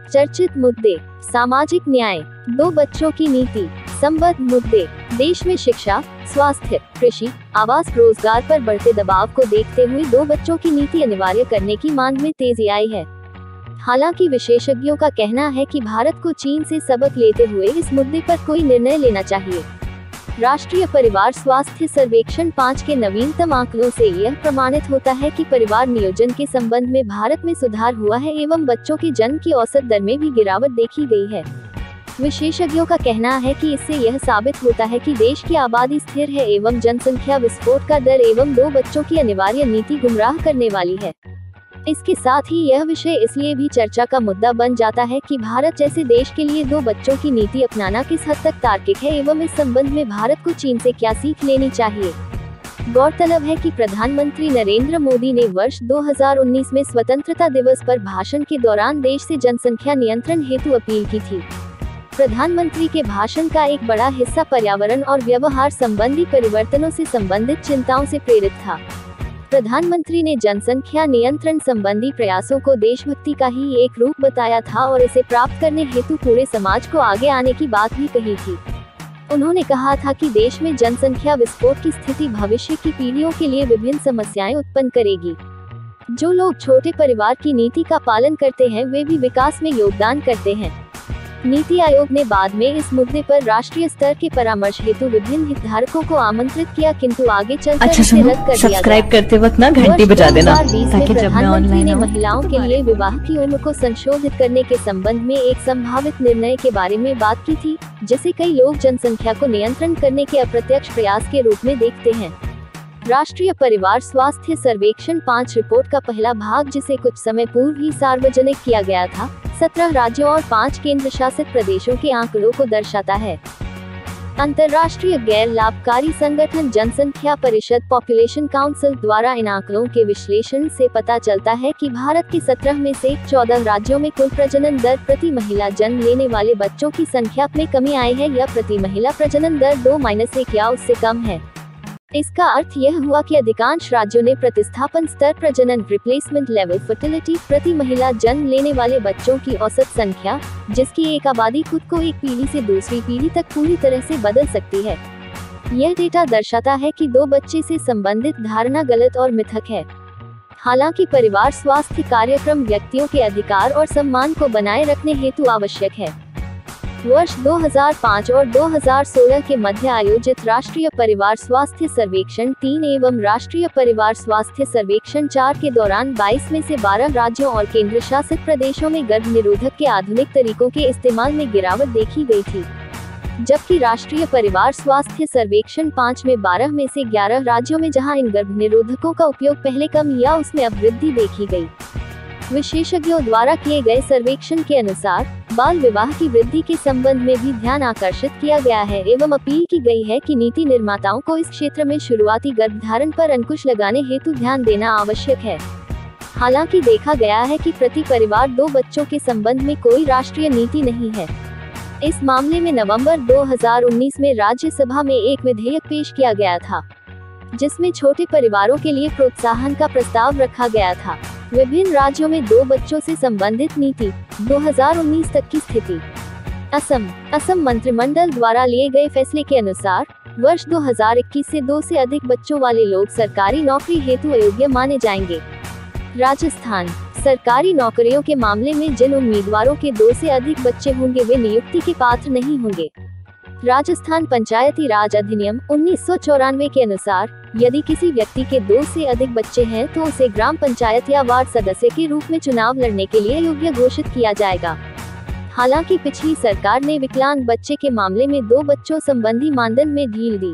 चर्चित मुद्दे, सामाजिक न्याय, 2 बच्चों की नीति, संबद्ध मुद्दे, देश में शिक्षा, स्वास्थ्य, कृषि, आवास, रोजगार पर बढ़ते दबाव को देखते हुए 2 बच्चों की नीति अनिवार्य करने की मांग में तेजी आई है। हालांकि विशेषज्ञों का कहना है कि भारत को चीन से सबक लेते हुए इस मुद्दे पर कोई निर्णय लेना चाहिए। राष्ट्रीय परिवार स्वास्थ्य सर्वेक्षण 5 के नवीनतम आंकड़ों से यह प्रमाणित होता है कि परिवार नियोजन के संबंध में भारत में सुधार हुआ है एवं बच्चों के जन्म की औसत दर में भी गिरावट देखी गई है। विशेषज्ञों का कहना है कि इससे यह साबित होता है कि देश की आबादी स्थिर है एवं जनसंख्या विस्फोट का दर एवं 2 बच्चों की अनिवार्य नीति गुमराह करने वाली है। इसके साथ ही यह विषय इसलिए भी चर्चा का मुद्दा बन जाता है कि भारत जैसे देश के लिए 2 बच्चों की नीति अपनाना किस हद तक तार्किक है एवं इस संबंध में भारत को चीन से क्या सीख लेनी चाहिए। गौरतलब है कि प्रधानमंत्री नरेंद्र मोदी ने वर्ष 2019 में स्वतंत्रता दिवस पर भाषण के दौरान देश से जनसंख्या नियंत्रण हेतु अपील की थी। प्रधानमंत्री के भाषण का एक बड़ा हिस्सा पर्यावरण और व्यवहार संबंधी परिवर्तनों से संबंधित चिंताओं से प्रेरित था। प्रधानमंत्री ने जनसंख्या नियंत्रण संबंधी प्रयासों को देशभक्ति का ही एक रूप बताया था और इसे प्राप्त करने हेतु पूरे समाज को आगे आने की बात भी कही थी। उन्होंने कहा था कि देश में जनसंख्या विस्फोट की स्थिति भविष्य की पीढ़ियों के लिए विभिन्न समस्याएं उत्पन्न करेगी। जो लोग छोटे परिवार की नीति का पालन करते हैं वे भी विकास में योगदान करते हैं। नीति आयोग ने बाद में इस मुद्दे पर राष्ट्रीय स्तर के परामर्श हेतु विभिन्न हितधारकों को आमंत्रित किया, किंतु आगे चलकर इसे रद्द कर दिया। सब्सक्राइब करते वक्त ना घंटी बजा देना ताकि जब मैं प्रधानमंत्री ने महिलाओं के लिए विवाह की उम्र को संशोधित करने के संबंध में एक संभावित निर्णय के बारे में बात की थी, जिसे कई लोग जनसंख्या को नियंत्रण करने के अप्रत्यक्ष प्रयास के रूप में देखते हैं। राष्ट्रीय परिवार स्वास्थ्य सर्वेक्षण 5 रिपोर्ट का पहला भाग, जिसे कुछ समय पूर्व ही सार्वजनिक किया गया था, 17 राज्यों और 5 केंद्र शासित प्रदेशों के आंकड़ों को दर्शाता है। अंतर्राष्ट्रीय गैर लाभकारी संगठन जनसंख्या परिषद पॉपुलेशन काउंसिल द्वारा इन आंकड़ों के विश्लेषण से पता चलता है कि भारत के 17 में से 14 राज्यों में कुल प्रजनन दर प्रति महिला जन्म लेने वाले बच्चों की संख्या में कमी आई है या प्रति महिला प्रजनन दर 2-1 या उससे कम है। इसका अर्थ यह हुआ कि अधिकांश राज्यों ने प्रतिस्थापन स्तर प्रजनन रिप्लेसमेंट लेवल फर्टिलिटी प्रति महिला जन्म लेने वाले बच्चों की औसत संख्या, जिसकी एक आबादी खुद को एक पीढ़ी से दूसरी पीढ़ी तक पूरी तरह से बदल सकती है। यह डेटा दर्शाता है कि 2 बच्चे से संबंधित धारणा गलत और मिथक है। हालांकि परिवार स्वास्थ्य कार्यक्रम व्यक्तियों के अधिकार और सम्मान को बनाए रखने हेतु आवश्यक है। वर्ष 2005 और 2016 के मध्य आयोजित राष्ट्रीय परिवार स्वास्थ्य सर्वेक्षण 3 एवं राष्ट्रीय परिवार स्वास्थ्य सर्वेक्षण 4 के दौरान 22 में से 12 राज्यों और केंद्र शासित प्रदेशों में गर्भ निरोधक के आधुनिक तरीकों के इस्तेमाल में गिरावट देखी गई थी, जबकि राष्ट्रीय परिवार स्वास्थ्य सर्वेक्षण 5 में 12 में से 11 राज्यों में जहां इन गर्भ निरोधकों का उपयोग पहले कम या उसमें अब वृद्धि देखी गई। विशेषज्ञों द्वारा किए गए सर्वेक्षण के अनुसार बाल विवाह की वृद्धि के संबंध में भी ध्यान आकर्षित किया गया है एवं अपील की गई है कि नीति निर्माताओं को इस क्षेत्र में शुरुआती गर्भधारण पर अंकुश लगाने हेतु ध्यान देना आवश्यक है। हालांकि देखा गया है कि प्रति परिवार 2 बच्चों के संबंध में कोई राष्ट्रीय नीति नहीं है। इस मामले में नवंबर 2019 में राज्यसभा में एक विधेयक पेश किया गया था, जिसमें छोटे परिवारों के लिए प्रोत्साहन का प्रस्ताव रखा गया था। विभिन्न राज्यों में 2 बच्चों से संबंधित नीति 2019 तक की स्थिति। असम मंत्रिमंडल द्वारा लिए गए फैसले के अनुसार वर्ष 2021 से 2 से अधिक बच्चों वाले लोग सरकारी नौकरी हेतु अयोग्य माने जाएंगे। राजस्थान सरकारी नौकरियों के मामले में जिन उम्मीदवारों के 2 से अधिक बच्चे होंगे वे नियुक्ति के पात्र नहीं होंगे। राजस्थान पंचायती राज अधिनियम 1994 के अनुसार यदि किसी व्यक्ति के 2 से अधिक बच्चे हैं तो उसे ग्राम पंचायत या वार्ड सदस्य के रूप में चुनाव लड़ने के लिए योग्य घोषित किया जाएगा। हालांकि पिछली सरकार ने विकलांग बच्चे के मामले में 2 बच्चों संबंधी मानदंड में ढील दी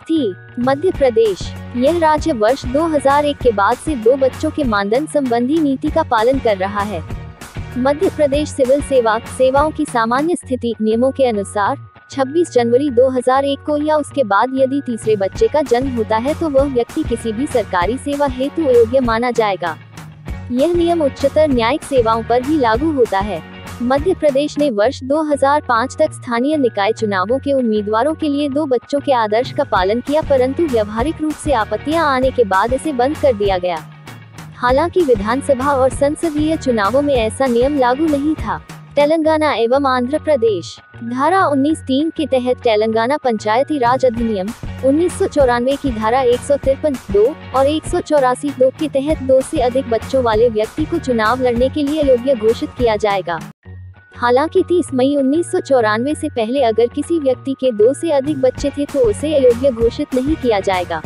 थी। मध्य प्रदेश यह राज्य वर्ष 2001 के बाद से 2 बच्चों के मानदंड संबंधी नीति का पालन कर रहा है। मध्य प्रदेश सिविल सेवाओं की सामान्य स्थिति नियमों के अनुसार 26 जनवरी 2001 को या उसके बाद यदि तीसरे बच्चे का जन्म होता है तो वह व्यक्ति किसी भी सरकारी सेवा हेतु अयोग्य माना जाएगा। यह नियम उच्चतर न्यायिक सेवाओं पर भी लागू होता है। मध्य प्रदेश ने वर्ष 2005 तक स्थानीय निकाय चुनावों के उम्मीदवारों के लिए 2 बच्चों के आदर्श का पालन किया, परंतु व्यावहारिक रूप से आपत्तियां आने के बाद इसे बंद कर दिया गया। हालांकि विधानसभा और संसदीय चुनावों में ऐसा नियम लागू नहीं था। तेलंगाना एवं आंध्र प्रदेश। धारा 19(3) के तहत तेलंगाना पंचायती राज अधिनियम 1994 की धारा 153(2) और 184(2) के तहत 2 से अधिक बच्चों वाले व्यक्ति को चुनाव लड़ने के लिए योग्य घोषित किया जाएगा। हालांकि 30 मई 1994 से पहले अगर किसी व्यक्ति के 2 से अधिक बच्चे थे तो उसे अयोग्य घोषित नहीं किया जाएगा।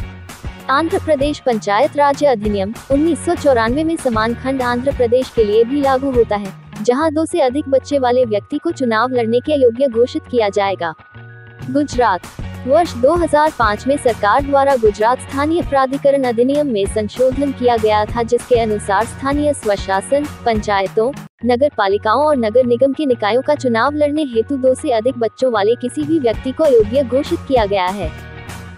आंध्र प्रदेश पंचायत राज अधिनियम 1994 में समान खंड आंध्र प्रदेश के लिए भी लागू होता है, जहां 2 से अधिक बच्चे वाले व्यक्ति को चुनाव लड़ने के योग्य घोषित किया जाएगा। गुजरात। वर्ष 2005 में सरकार द्वारा गुजरात स्थानीय प्राधिकरण अधिनियम में संशोधन किया गया था, जिसके अनुसार स्थानीय स्वशासन, पंचायतों, नगर पालिकाओं और नगर निगम के निकायों का चुनाव लड़ने हेतु 2 से अधिक बच्चों वाले किसी भी व्यक्ति को अयोग्य घोषित किया गया है।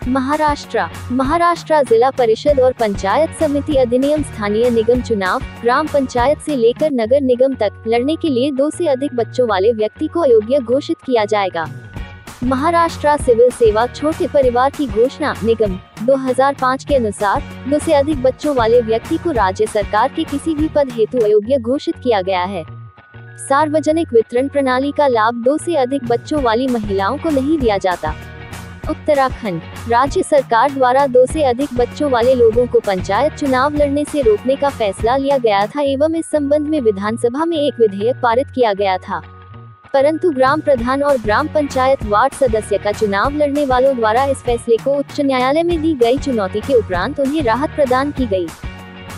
महाराष्ट्र जिला परिषद और पंचायत समिति अधिनियम स्थानीय निगम चुनाव ग्राम पंचायत से लेकर नगर निगम तक लड़ने के लिए 2 से अधिक बच्चों वाले व्यक्ति को अयोग्य घोषित किया जाएगा। महाराष्ट्र सिविल सेवा छोटे परिवार की घोषणा निगम 2005 के अनुसार 2 से अधिक बच्चों वाले व्यक्ति को राज्य सरकार के किसी भी पद हेतु अयोग्य घोषित किया गया है। सार्वजनिक वितरण प्रणाली का लाभ 2 से अधिक बच्चों वाली महिलाओं को नहीं दिया जाता। उत्तराखंड। राज्य सरकार द्वारा 2 से अधिक बच्चों वाले लोगों को पंचायत चुनाव लड़ने से रोकने का फैसला लिया गया था एवं इस संबंध में विधानसभा में एक विधेयक पारित किया गया था, परंतु ग्राम प्रधान और ग्राम पंचायत वार्ड सदस्य का चुनाव लड़ने वालों द्वारा इस फैसले को उच्च न्यायालय में दी गई चुनौती के उपरांत उन्हें राहत प्रदान की गई।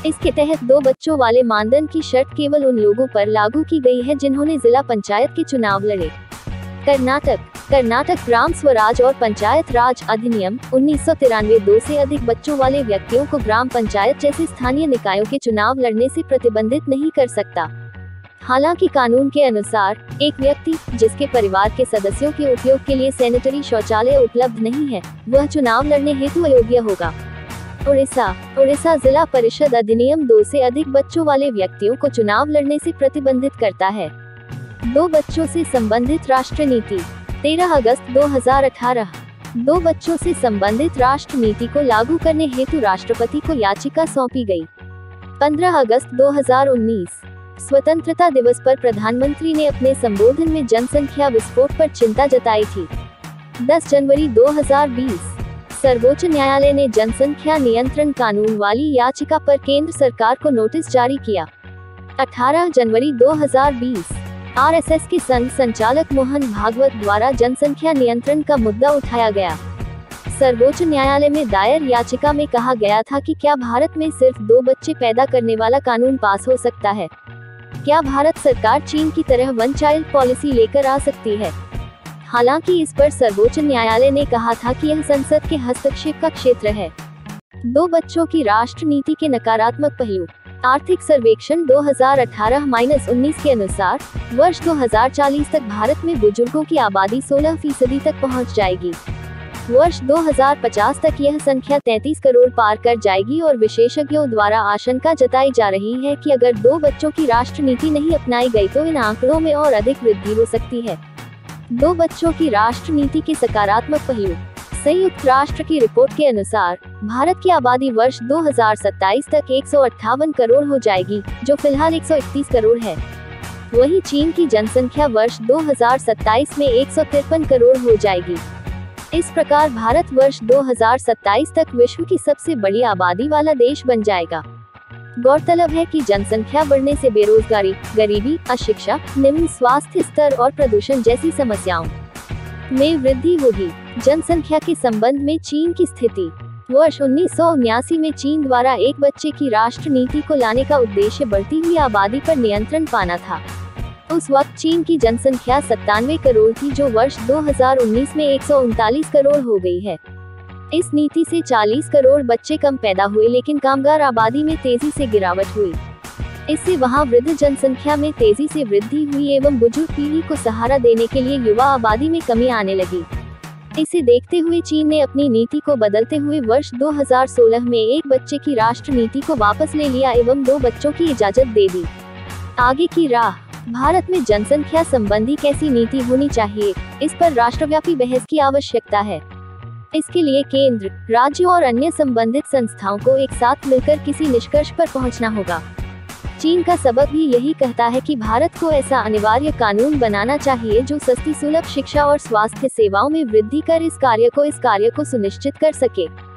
इसके तहत 2 बच्चों वाले मानदंड की शर्त केवल उन लोगों पर लागू की गई है जिन्होंने जिला पंचायत के चुनाव लड़े। कर्नाटक ग्राम स्वराज और पंचायत राज अधिनियम 1993 2 से अधिक बच्चों वाले व्यक्तियों को ग्राम पंचायत जैसे स्थानीय निकायों के चुनाव लड़ने से प्रतिबंधित नहीं कर सकता। हालांकि कानून के अनुसार एक व्यक्ति जिसके परिवार के सदस्यों के उपयोग के लिए शौचालय उपलब्ध नहीं है, वह चुनाव लड़ने हेतु अयोग्य होगा। उड़ीसा जिला परिषद अधिनियम 2 से अधिक बच्चों वाले व्यक्तियों को चुनाव लड़ने से प्रतिबंधित करता है। 2 बच्चों से संबंधित राष्ट्र नीति 13 अगस्त 2018। 2 बच्चों से संबंधित राष्ट्र नीति को लागू करने हेतु राष्ट्रपति को याचिका सौंपी गई। 15 अगस्त 2019। स्वतंत्रता दिवस पर प्रधानमंत्री ने अपने संबोधन में जनसंख्या विस्फोट पर चिंता जताई थी। 10 जनवरी 2020। सर्वोच्च न्यायालय ने जनसंख्या नियंत्रण कानून वाली याचिका पर केंद्र सरकार को नोटिस जारी किया। 18 जनवरी 2020। आरएसएस के संघ संचालक मोहन भागवत द्वारा जनसंख्या नियंत्रण का मुद्दा उठाया गया। सर्वोच्च न्यायालय में दायर याचिका में कहा गया था कि क्या भारत में सिर्फ 2 बच्चे पैदा करने वाला कानून पास हो सकता है? क्या भारत सरकार चीन की तरह 1 चाइल्ड पॉलिसी लेकर आ सकती है? हालांकि इस पर सर्वोच्च न्यायालय ने कहा था कि यह संसद के हस्तक्षेप का क्षेत्र है। 2 बच्चों की राष्ट्र नीति के नकारात्मक पहलू। आर्थिक सर्वेक्षण 2018-19 के अनुसार वर्ष 2040 तक भारत में बुजुर्गों की आबादी 16% तक पहुंच जाएगी। वर्ष 2050 तक यह संख्या 33 करोड़ पार कर जाएगी और विशेषज्ञों द्वारा आशंका जताई जा रही है कि अगर 2 बच्चों की राष्ट्र नीति नहीं अपनाई गई तो इन आंकड़ों में और अधिक वृद्धि हो सकती है। 2 बच्चों की राष्ट्र नीति के सकारात्मक पहलू। संयुक्त राष्ट्र की रिपोर्ट के अनुसार भारत की आबादी वर्ष 2027 तक 158 करोड़ हो जाएगी, जो फिलहाल 131 करोड़ है। वहीं चीन की जनसंख्या वर्ष 2027 में 153 करोड़ हो जाएगी। इस प्रकार भारत वर्ष 2027 तक विश्व की सबसे बड़ी आबादी वाला देश बन जाएगा। गौरतलब है कि जनसंख्या बढ़ने से बेरोजगारी, गरीबी, अशिक्षा, निम्न स्वास्थ्य स्तर और प्रदूषण जैसी समस्याओं में वृद्धि होगी। जनसंख्या के संबंध में चीन की स्थिति। वर्ष 1979 में चीन द्वारा 1 बच्चे की राष्ट्र नीति को लाने का उद्देश्य बढ़ती हुई आबादी पर नियंत्रण पाना था। उस वक्त चीन की जनसंख्या 97 करोड़ थी, जो वर्ष 2019 में 139 करोड़ हो गई है। इस नीति से 40 करोड़ बच्चे कम पैदा हुए, लेकिन कामगार आबादी में तेजी से गिरावट हुई। इससे वहां वृद्ध जनसंख्या में तेजी से वृद्धि हुई एवं बुजुर्ग पीढ़ी को सहारा देने के लिए युवा आबादी में कमी आने लगी। इसे देखते हुए चीन ने अपनी नीति को बदलते हुए वर्ष 2016 में 1 बच्चे की राष्ट्र नीति को वापस ले लिया एवं 2 बच्चों की इजाजत दे दी। आगे की राह। भारत में जनसंख्या संबंधी कैसी नीति होनी चाहिए, इस पर राष्ट्रव्यापी बहस की आवश्यकता है। इसके लिए केंद्र, राज्य और अन्य संबंधित संस्थाओं को एक साथ मिलकर किसी निष्कर्ष पर पहुंचना होगा। चीन का सबक भी यही कहता है कि भारत को ऐसा अनिवार्य कानून बनाना चाहिए जो सस्ती सुलभ शिक्षा और स्वास्थ्य सेवाओं में वृद्धि कर इस कार्य को सुनिश्चित कर सके।